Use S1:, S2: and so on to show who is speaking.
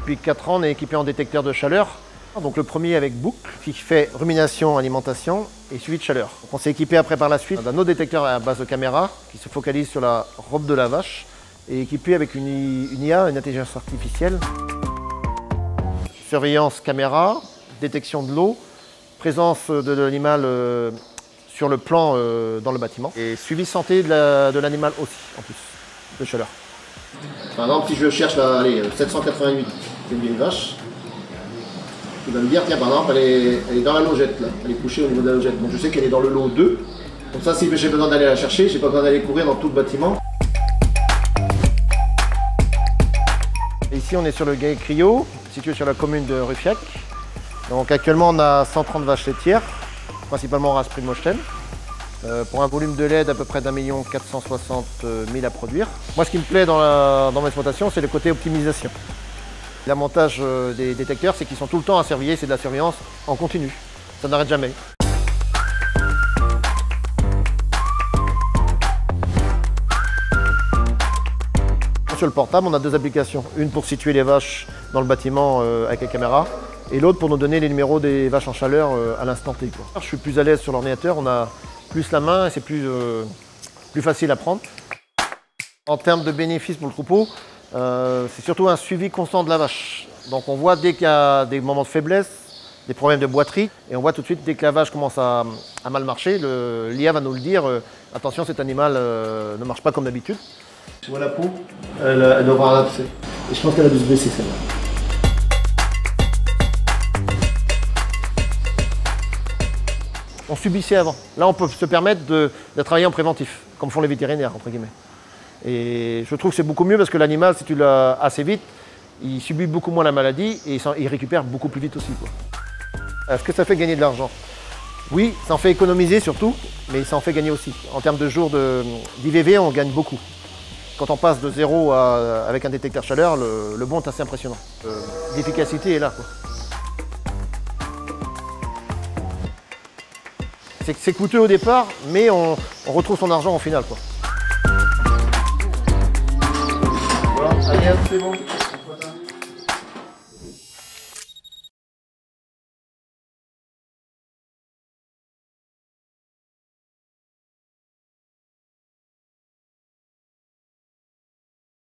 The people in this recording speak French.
S1: depuis 4 ans, on est équipé en détecteur de chaleur. Donc le premier avec boucle, qui fait rumination, alimentation et suivi de chaleur. Donc on s'est équipé après par la suite d'un autre détecteur à base de caméra qui se focalise sur la robe de la vache et équipé avec une IA, une intelligence artificielle. Surveillance caméra, détection de l'eau, présence de l'animal sur le plan dans le bâtiment et suivi santé de l'animal aussi en plus, de chaleur. Par exemple, si je cherche la 788, c'est une vieille vache, il va me dire, tiens, par exemple, elle est dans la logette, là. Elle est couchée au niveau de la logette. Donc je sais qu'elle est dans le lot 2. Donc ça, si j'ai besoin d'aller la chercher, j'ai pas besoin d'aller courir dans tout le bâtiment. Et ici, on est sur le Gué Cryo, situé sur la commune de Ruffiac. Donc actuellement, on a 130 vaches laitières, principalement race Prix de Holstein, pour un volume de lait d'à peu près d'1 460 000 à produire. Moi, ce qui me plaît dans mon exploitation, c'est le côté optimisation. L'avantage des détecteurs, c'est qu'ils sont tout le temps à surveiller, c'est de la surveillance en continu. Ça n'arrête jamais. Sur le portable, on a 2 applications. Une pour situer les vaches dans le bâtiment avec la caméra et l'autre pour nous donner les numéros des vaches en chaleur à l'instant T. Je suis plus à l'aise sur l'ordinateur, on a plus la main et c'est plus facile à prendre. En termes de bénéfices pour le troupeau, c'est surtout un suivi constant de la vache. Donc on voit dès qu'il y a des moments de faiblesse, des problèmes de boiterie, et on voit tout de suite dès que la vache commence à mal marcher, l'IA va nous le dire, attention, cet animal ne marche pas comme d'habitude. Tu vois la peau, elle doit avoir un abcès. Et je pense qu'elle a dû se baisser celle-là. On subissait avant. Là, on peut se permettre de travailler en préventif, comme font les vétérinaires, entre guillemets. Et je trouve que c'est beaucoup mieux parce que l'animal, si tu l'as assez vite, il subit beaucoup moins la maladie et il récupère beaucoup plus vite aussi, quoi. Est-ce que ça fait gagner de l'argent? Oui, ça en fait économiser surtout, mais ça en fait gagner aussi. En termes de jours d'IVV, on gagne beaucoup. Quand on passe de 0 avec un détecteur chaleur, le bond est assez impressionnant. L'efficacité est là, quoi. C'est coûteux au départ, mais on retrouve son argent au final, quoi. Voilà, allez, c'est bon.